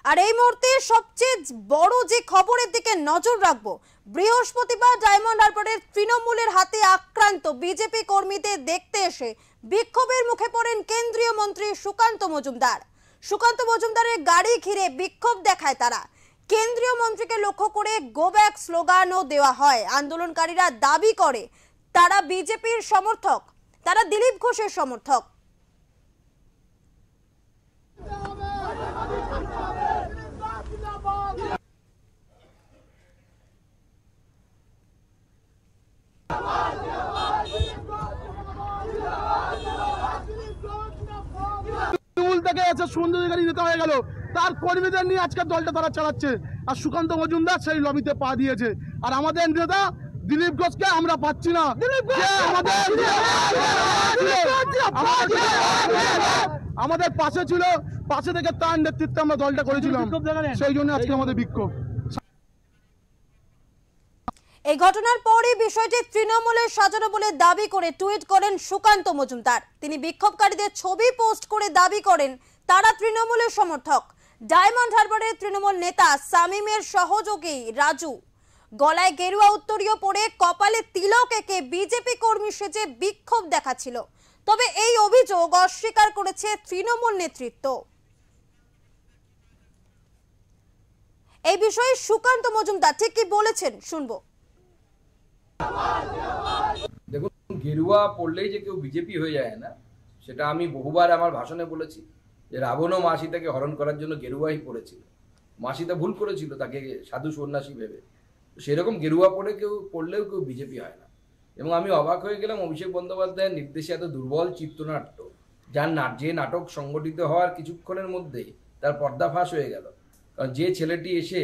আর এই মুহূর্তে সবচেয়ে বড় যে খবরের দিকে নজর রাখবো, বৃহস্পতিবার ডায়মন্ড হারবারের তৃণমূলের হাতে আক্রান্ত বিজেপি কর্মীদের দেখতে এসে বিক্ষোভের মুখে পড়েন কেন্দ্রীয় মন্ত্রী সুকান্ত মজুমদার। সুকান্ত মজুমদারের গাড়ি ঘিরে বিক্ষোভ দেখায় তারা। কেন্দ্রীয় মন্ত্রীকে লক্ষ্য করে গো ব্যাক স্লোগানও দেওয়া হয়। আন্দোলনকারীরা দাবি করে তারা বিজেপির সমর্থক, তারা দিলীপ ঘোষের সমর্থক। তার কর্মীদের নিয়ে আজকের দলটা তারা চালাচ্ছে, আর সুকান্ত মজুমদার সেই লবিতে পা দিয়েছে। আর আমাদের নেতা দিলীপ ঘোষকে আমরা পাচ্ছি না। আমাদের পাশে ছিল, পাশে থেকে তার নেতৃত্বে আমরা দলটা করেছিলাম, সেই জন্য আজকে আমাদের বিক্ষোভ। এই ঘটনার পরে বিষয়টি তৃণমূলের সাজানো বলে দাবি করে টুইট করেন সুকান্ত মজুমদার। তিনি বিক্ষোভকারীদের ছবি পোস্ট করে দাবি করেন তারা তৃণমূলের সমর্থক। ডায়মন্ড হারবারের তৃণমূল নেতা সামিমের সহযোগী রাজু গলায় গেরুয়া উত্তরীয় পরে কপালে তিলক এঁকে বিজেপি কর্মী সেজে বিক্ষোভ দেখাচ্ছিল। তবে এই অভিযোগ অস্বীকার করেছে তৃণমূল নেতৃত্ব। এই বিষয়ে সুকান্ত মজুমদার ঠিক কি বলেছেন শুনবো। দেখুন, গেরুয়া পড়লেই যে কেউ বিজেপি হয়ে যায় না, সেটা আমি বহুবার আমার ভাষণে বলেছি যে রাবণও মা সীতাকে হরণ করার জন্য গেরুয়াই পড়েছিল। মা সীতা ভুল করেছিল তাকে সাধু সন্ন্যাসী ভেবে। সেরকম গেরুয়া পড়লেও কেউ বিজেপি হয় না। এবং আমি অবাক হয়ে গেলাম অভিষেক বন্দ্যোপাধ্যায়ের নির্দেশে এত দুর্বল চিত্রনাট্য, যে নাটক সংগঠিত হওয়ার কিছুক্ষণের মধ্যেই তার পর্দাফাশ হয়ে গেল। কারণ যে ছেলেটি এসে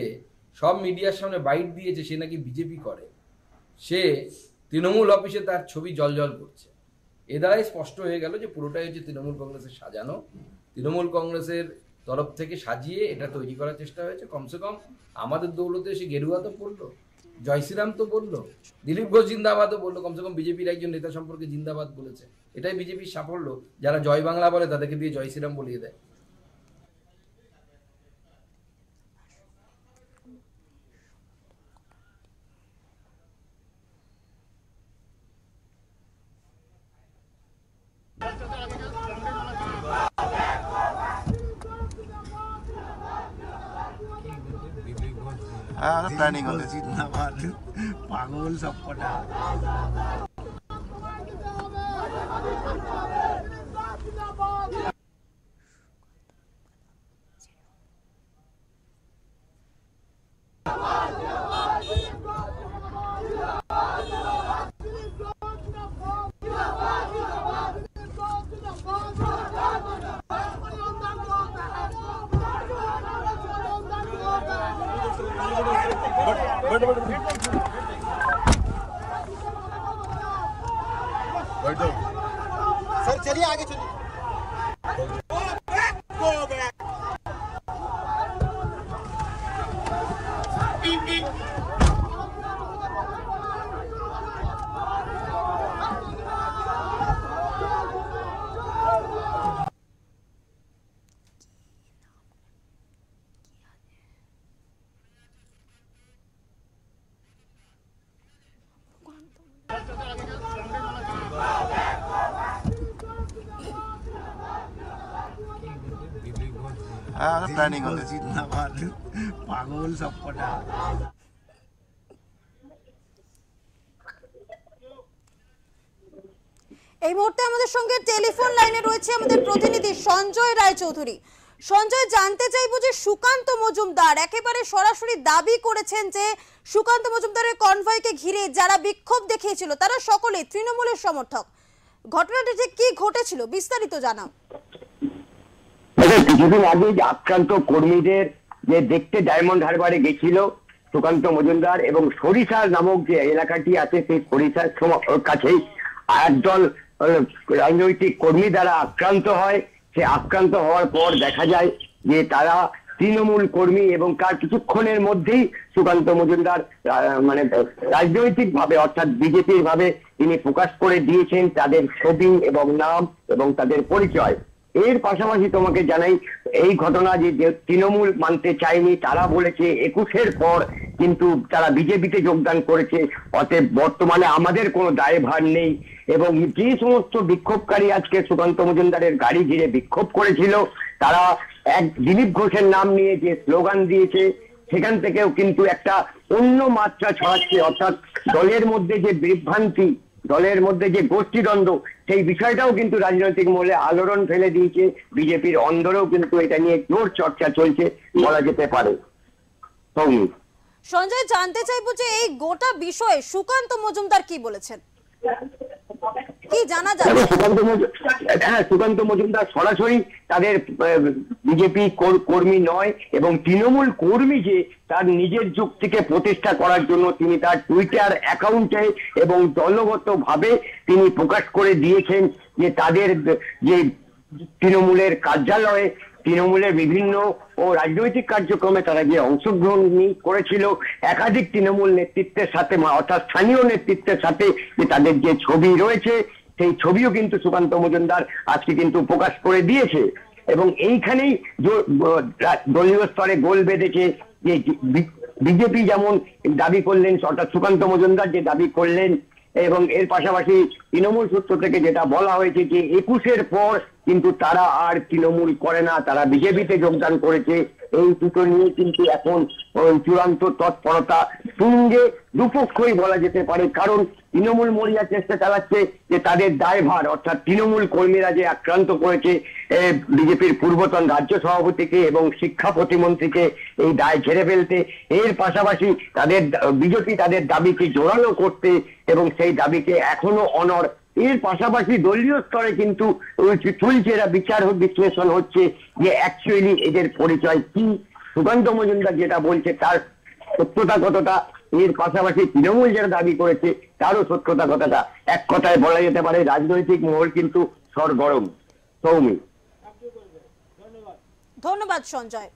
সব মিডিয়ার সামনে বাইট দিয়েছে সে নাকি বিজেপি করে, সে তৃণমূল অফিসে তার ছবি জলজল করছে। এ দ্বারাই স্পষ্ট হয়ে গেল যে পুরোটাই হচ্ছে তৃণমূল কংগ্রেসের সাজানো। তৃণমূল কংগ্রেসের তরফ থেকে সাজিয়ে এটা তৈরি করার চেষ্টা হয়েছে। কমসে কম আমাদের দৌলতে এসে গেরুয়া তো পড়লো, জয় শ্রীরাম তো বললো, দিলীপ ঘোষ জিন্দাবাদও বললো, কমসে কম বিজেপির একজন নেতা সম্পর্কে জিন্দাবাদ বলেছে। এটাই বিজেপির সাফল্য। যারা জয় বাংলা বলে তাদেরকে দিয়ে জয় শ্রীরাম বলিয়ে দেয়। প্ল্যানিং হলে জিন্দাবাদ পাগল সবকটা। सर चलिए आगे चलिए। প্ল্যানিং হলে জিন্দাবাদ পাগল সবকটা। এই মুহূর্তে আমাদের সঙ্গে টেলিফোন লাইনে রয়েছে আমাদের প্রতিনিধি সঞ্জয় রায়চৌধুরী। সঞ্জয়, জানতে চাইবো যে সুকান্ত মজুমদার একেবারে সরাসরি দাবি করেছেন যে সুকান্ত মজুমদারের কনভয়কে ঘিরে যারা বিক্ষোভ দেখিয়েছিল তারা সকলেই তৃণমূলের সমর্থক। ঘটনাটা ঠিক কি ঘটেছিল বিস্তারিত জানাও। কিছুদিন আগে যে আক্রান্ত কর্মীদের যে দেখতে ডায়মন্ড হারবারে গেছিল সুকান্ত মজুমদার, এবং সরিষার নামক যে এলাকাটি আছে সেই সরিষার কাছেই একদল রাজনৈতিক কর্মী দ্বারা আক্রান্ত হয়। সে আক্রান্ত হওয়ার পর দেখা যায় যে তারা তৃণমূল কর্মী, এবং তার কিছুক্ষণের মধ্যেই সুকান্ত মজুমদার মানে রাজনৈতিক ভাবে অর্থাৎ বিজেপির ভাবে তিনি প্রকাশ করে দিয়েছেন তাদের ছবি এবং নাম এবং তাদের পরিচয়। এর পাশাপাশি তোমাকে জানাই এই ঘটনা যে তৃণমূল মানতে চায়নি, তারা বলেছে 21-এর পর কিন্তু তারা বিজেপিতে যোগদান করেছে, অতএব বর্তমানে আমাদের কোনো দায়ভার নেই। এবং যে সমস্ত বিক্ষোভকারী আজকে সুকান্ত মজুমদারের গাড়ি ঘিরে বিক্ষোভ করেছিল, তারা এক দিলীপ ঘোষের নাম নিয়ে যে স্লোগান দিয়েছে, সেখান থেকেও কিন্তু একটা অন্য মাত্রা ছড়াচ্ছে। অর্থাৎ দলের মধ্যে যে বিভ্রান্তি, দলের মধ্যে যে গোষ্ঠীদ্বন্দ্ব, সেই বিষয়টাও কিন্তু রাজনৈতিক মহলে আলোড়ন ফেলে দিয়েছে। বিজেপির অন্দরেও কিন্তু এটা নিয়ে জোর চর্চা চলছে বলা যেতে পারে। সঞ্জয়, জানতে চাইবো যে এই গোটা বিষয়ে সুকান্ত মজুমদার কি বলেছেন, কি জানা যায়? সুকান্ত মজুমদার সরাসরি তাদের বিজেপি কর্মী নয়, এবং তৃণমূল কর্মী যে তার নিজের যুক্তিকে প্রতিষ্ঠা করার জন্য তিনি তার টুইটার অ্যাকাউন্টে এবং দলগত ভাবে তিনি প্রকাশ করে দিয়েছেন যে তাদের যে তৃণমূলের কার্যালয়ে, তৃণমূলের বিভিন্ন ও রাজনৈতিক কার্যক্রমে তারা যে অংশগ্রহণ করেছিল, একাধিক তৃণমূল নেতৃত্বের সাথে অর্থাৎ স্থানীয় নেতৃত্বের সাথে যে তাদের যে ছবি রয়েছে, সেই ছবিও কিন্তু সুকান্ত মজুমদার আজকে কিন্তু প্রকাশ করে দিয়েছে। এবং এইখানেই দলীয় স্তরে গোল বেঁধেছে যে বিজেপি যেমন দাবি করলেন, অর্থাৎ সুকান্ত মজুমদার যে দাবি করলেন, এবং এর পাশাপাশি তৃণমূল সূত্র থেকে যেটা বলা হয়েছে যে 21-এর পর কিন্তু তারা আর তৃণমূল করে না, তারা বিজেপিতে যোগদান করেছে। এই দুটো নিয়ে কিন্তু এখন চূড়ান্ত তৎপরতা তুঙ্গে, দুপক্ষই বলা যেতে পারে। কারণ তৃণমূল মরিয়া চেষ্টা চালাচ্ছে যে তাদের দায়ভার, অর্থাৎ তৃণমূল কর্মীরা যে আক্রান্ত করেছে বিজেপির পূর্বতন রাজ্য সভাপতিকে এবং শিক্ষা প্রতিমন্ত্রীকে, এই দায় ঝেড়ে ফেলতে। এর পাশাপাশি তাদের বিজেপি তাদের দাবিকে জোরালো করতে এবং সেই দাবিকে এখনো অনড়। এর পাশাপাশি দলীয় স্তরে কিন্তু চলছে বিচার বিশ্লেষণ হচ্ছে যে অ্যাকচুয়ালি এদের পরিচয় কি, সুকান্ত মজুমদার যেটা বলছে তার সত্যতা কতটা, এর পাশাপাশি তৃণমূল যেটা দাবি করেছে তারও সত্যতা কতটা। এক কথায় বলা যেতে পারে রাজনৈতিক মহল কিন্তু সরগরম। সৌমি, ধন্যবাদ সঞ্জয়।